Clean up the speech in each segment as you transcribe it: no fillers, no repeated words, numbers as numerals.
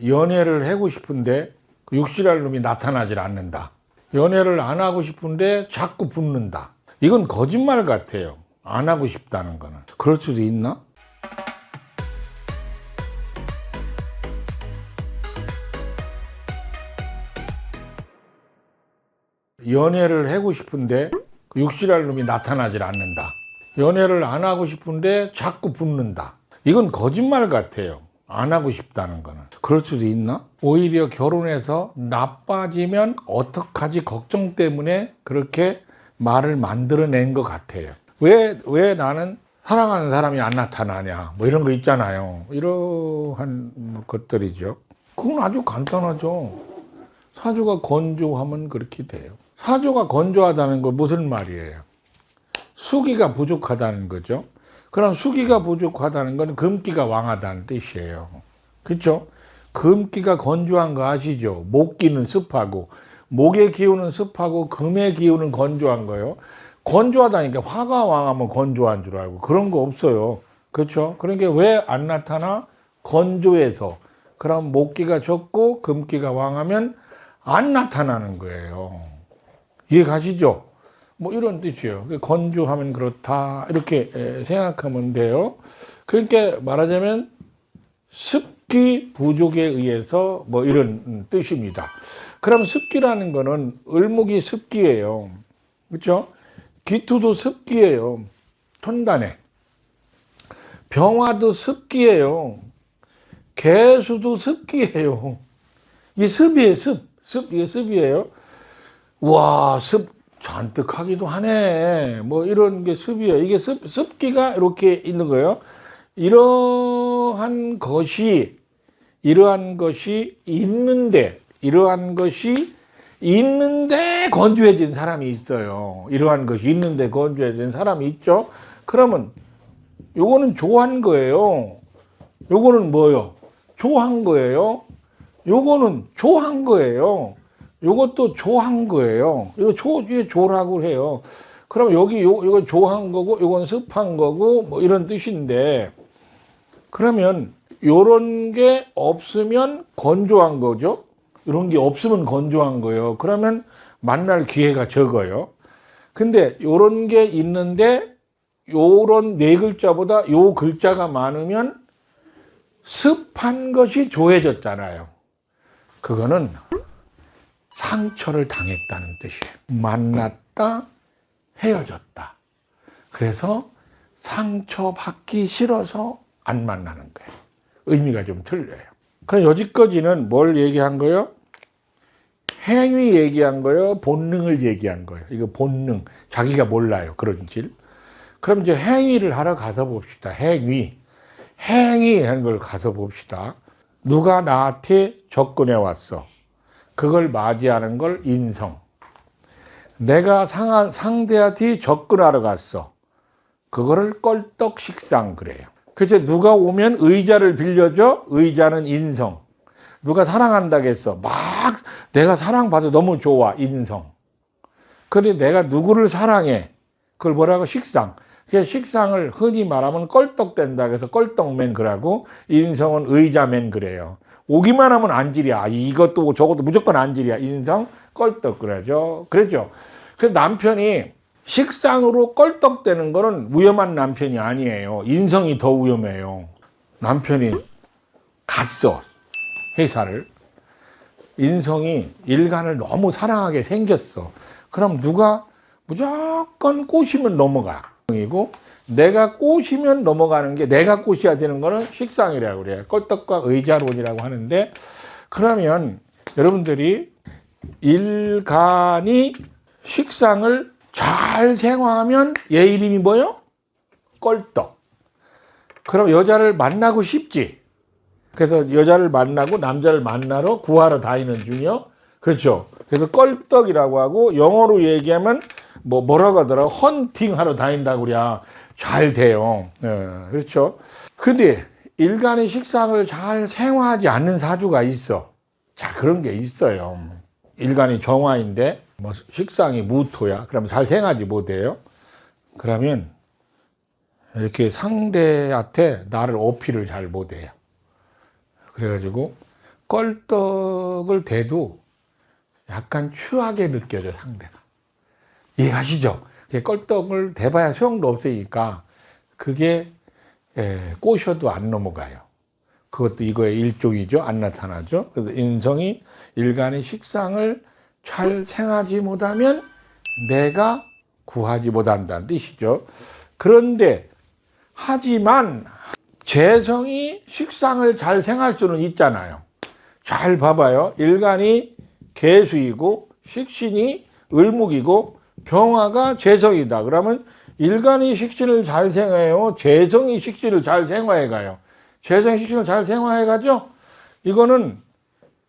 연애를 하고 싶은데 그 육실할 놈이 나타나질 않는다. 연애를 안 하고 싶은데 자꾸 붙는다. 이건 거짓말 같아요. 안 하고 싶다는 거는. 그럴 수도 있나? 연애를 하고 싶은데 그 육실할 놈이 나타나질 않는다. 연애를 안 하고 싶은데 자꾸 붙는다. 이건 거짓말 같아요. 안 하고 싶다는 거는. 그럴 수도 있나? 오히려 결혼해서 나빠지면 어떡하지 걱정 때문에 그렇게 말을 만들어낸 것 같아요. 왜 나는 사랑하는 사람이 안 나타나냐, 뭐 이런 거 있잖아요. 이러한 것들이죠. 그건 아주 간단하죠. 사주가 건조하면 그렇게 돼요. 사주가 건조하다는 건 무슨 말이에요? 수기가 부족하다는 거죠. 그럼 수기가 부족하다는 건 금기가 왕하다는 뜻이에요. 그렇죠? 금기가 건조한 거 아시죠? 목기는 습하고, 목의 기운은 습하고 금의 기운은 건조한 거예요. 건조하다니까 화가 왕하면 건조한 줄 알고 그런 거 없어요. 그렇죠? 그러니까 왜 안 나타나? 건조해서. 그럼 목기가 적고 금기가 왕하면 안 나타나는 거예요. 이해 가시죠? 뭐 이런 뜻이에요. 건조하면 그렇다 이렇게 생각하면 돼요. 그러니까 말하자면 습기 부족에 의해서 뭐 이런 뜻입니다. 그럼 습기라는 거는 을목이 습기예요. 그렇죠? 기토도 습기예요. 천간에. 병화도 습기예요. 개수도 습기예요. 이게 습이에요. 이게 습이에요. 와, 습 잔뜩 하기도 하네. 뭐 이런 게 습이에요. 이게 습기가 이렇게 있는 거예요. 이러한 것이 있는데 건조해진 사람이 있어요. 이러한 것이 있는데 건조해진 사람이 있죠. 그러면 요거는 조한 거예요. 요거는 뭐요? 조한 거예요. 요거는 조한 거예요. 요것도 조한 거예요. 이게 조라고 해요. 그럼 여기 이거 조한 거고, 요건 습한 거고, 뭐 이런 뜻인데, 그러면 요런 게 없으면 건조한 거죠. 이런 게 없으면 건조한 거예요. 그러면 만날 기회가 적어요. 근데 요런 게 있는데, 요런 네 글자보다 요 글자가 많으면 습한 것이 조해졌잖아요. 그거는 상처를 당했다는 뜻이에요. 만났다, 헤어졌다. 그래서 상처받기 싫어서 안 만나는 거예요. 의미가 좀 틀려요. 그럼 여기까지는 뭘 얘기한 거예요? 행위 얘기한 거예요? 본능을 얘기한 거예요? 이거 본능. 자기가 몰라요. 그런 질. 그럼 이제 행위를 하러 가서 봅시다. 행위 하는 걸 가서 봅시다. 누가 나한테 접근해 왔어. 그걸 맞이하는 걸 인성. 내가 상대한테 접근하러 갔어. 그거를 껄떡식상 그래요. 그래서 누가 오면 의자를 빌려줘. 의자는 인성. 누가 사랑한다고 했어. 막 내가 사랑받아 너무 좋아. 인성. 그런데 내가 누구를 사랑해. 그걸 뭐라고? 식상. 그 식상을 흔히 말하면 껄떡댄다. 그래서 껄떡맨 그라고, 인성은 의자맨 그래요. 오기만 하면 안질이야. 이것도 저것도 무조건 안질이야. 인성 껄떡 그러죠. 그렇죠. 그래서 남편이 식상으로 껄떡대는 거는 위험한 남편이 아니에요. 인성이 더 위험해요. 남편이 갔어. 회사를. 인성이 일간을 너무 사랑하게 생겼어. 그럼 누가 무조건 꼬시면 넘어가. 이고 내가 꼬시면 넘어가는 게, 내가 꼬셔야 되는 거는 식상이라고 그래요. 껄떡과 의자론이라고 하는데, 그러면 여러분들이 일간이 식상을 잘 생활하면 얘 이름이 뭐요? 껄떡. 그럼 여자를 만나고 싶지. 그래서 여자를 만나고 남자를 만나러 구하러 다니는 중이요. 그렇죠. 그래서 껄떡이라고 하고, 영어로 얘기하면 뭐라고 하더라고? 헌팅 하러 다닌다고 그래야 잘 돼요. 그렇죠. 근데 일간의 식상을 잘 생활하지 않는 사주가 있어. 자, 그런 게 있어요. 일간이 정화인데 뭐 식상이 무토야. 그러면 잘 생활하지 못해요. 그러면 이렇게 상대한테 나를 어필을 잘 못해요. 그래가지고 껄떡을 대도 약간 추하게 느껴져, 상대가. 이해하시죠? 껄떡을 대봐야 소용도 없으니까 그게 꼬셔도 안 넘어가요. 그것도 이거의 일종이죠. 안 나타나죠. 그래서 인성이 일간의 식상을 잘 생하지 못하면 내가 구하지 못한다는 뜻이죠. 그런데 하지만 재성이 식상을 잘 생할 수는 있잖아요. 잘 봐봐요. 일간이 개수이고 식신이 을목이고 병화가 재성이다. 그러면 일간이 식신을 잘 생해요. 재성이 식신을 잘 생화해 가요. 재성이 식신을 잘 생화해 가죠. 이거는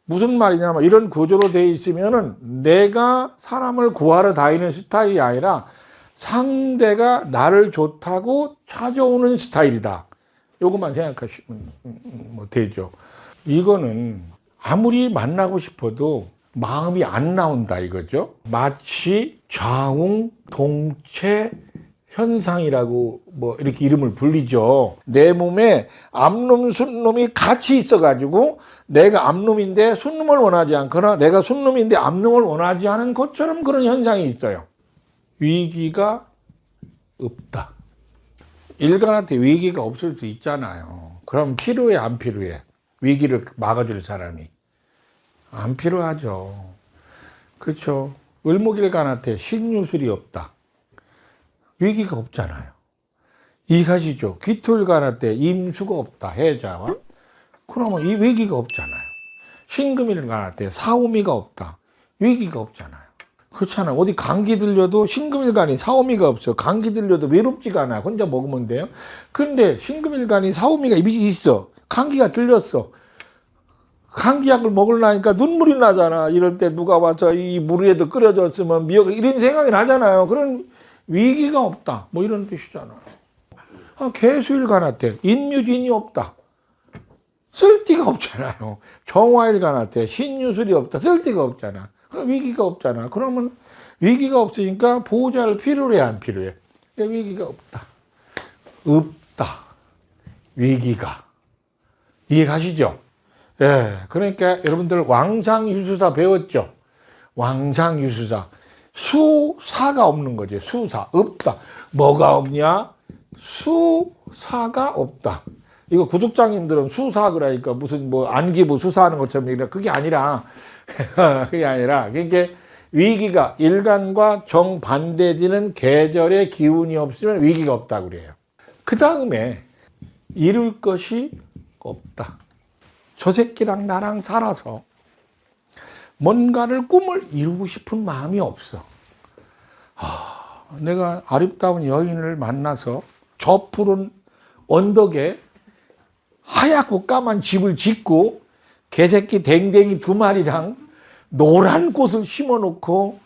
무슨 말이냐면 이런 구조로 되어 있으면은 내가 사람을 구하러 다니는 스타일이 아니라 상대가 나를 좋다고 찾아오는 스타일이다. 요것만 생각하시면 뭐 되죠. 이거는 아무리 만나고 싶어도 마음이 안 나온다 이거죠. 마치 좌웅 동체 현상이라고 뭐 이렇게 이름을 불리죠. 내 몸에 앞놈 순놈이 같이 있어가지고 내가 앞놈인데 순놈을 원하지 않거나 내가 순놈인데 앞놈을 원하지 않은 것처럼 그런 현상이 있어요. 위기가 없다. 일간한테 위기가 없을 수 있잖아요. 그럼 필요해 안 필요해? 위기를 막아줄 사람이 안 필요하죠. 그렇죠. 을목일간한테 신유술이 없다. 위기가 없잖아요. 이해가시죠? 기토일간한테 임수가 없다. 해자와. 그러면 이 위기가 없잖아요. 신금일간한테 사오미가 없다. 위기가 없잖아요. 그렇잖아요. 어디 감기 들려도 신금일간이 사오미가 없어. 감기 들려도 외롭지가 않아. 혼자 먹으면 돼요. 근데 신금일간이 사오미가 있어. 감기가 들렸어. 감기약을 먹으려니까 눈물이 나잖아. 이럴 때 누가 와서 이 물에도 끓여줬으면 미역 이런 생각이 나잖아요. 그런 위기가 없다. 뭐 이런 뜻이잖아요. 개수일간한테 인묘진이 없다. 쓸데가 없잖아요. 정화일간한테 신유술이 없다. 쓸데가 없잖아. 위기가 없잖아. 그러면 위기가 없으니까 보호자를 필요해 안 필요해? 위기가 없다. 없다. 위기가. 이해가시죠? 예. 그러니까 여러분들 왕상유수사 배웠죠? 왕상유수사. 수사가 없는 거지. 수사. 없다. 뭐가 없냐? 수사가 없다. 이거 구독자님들은 수사 그러니까 무슨 뭐 안기부 수사하는 것처럼 얘기해. 그게 아니라 그러니까 위기가 일간과 정반대되는 계절의 기운이 없으면 위기가 없다고 그래요. 그 다음에 이룰 것이 없다. 저 새끼랑 나랑 살아서 뭔가를 꿈을 이루고 싶은 마음이 없어. 내가 아름다운 여인을 만나서 저 푸른 언덕에 하얗고 까만 집을 짓고 개새끼 댕댕이 2마리랑 노란 꽃을 심어놓고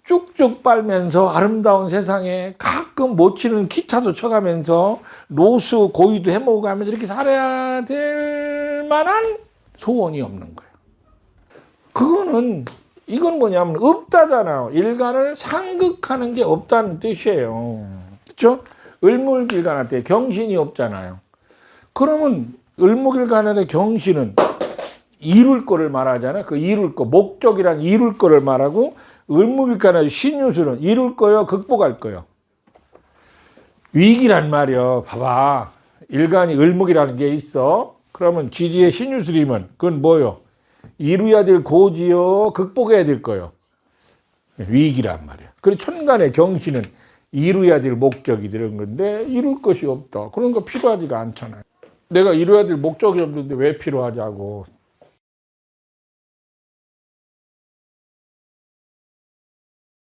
쭉쭉 빨면서 아름다운 세상에 가끔 못 치는 기타도 쳐가면서 노수 고기도 해먹어가면서 이렇게 살아야 될 만한 소원이 없는 거예요. 이건 뭐냐면 없다잖아요. 일간을 상극하는 게 없다는 뜻이에요. 그렇죠? 을목일간한테 경신이 없잖아요. 그러면 을목일간의 경신은 이룰 거를 말하잖아요. 그 이룰 거, 목적이란 이룰 거를 말하고 을목일간의 신유술은 이룰 거요, 극복할 거요. 위기란 말이요. 봐봐. 일간이 을목이라는 게 있어. 그러면 지지의 신유술이면 그건 뭐요? 이루어야 될 고지요, 극복해야 될 거요. 위기란 말이야. 그리고 천간의 경신은 이루어야 될 목적이 되는 건데 이룰 것이 없다. 그런 거 필요하지가 않잖아요. 내가 이루어야 될 목적이 없는데 왜 필요하자고.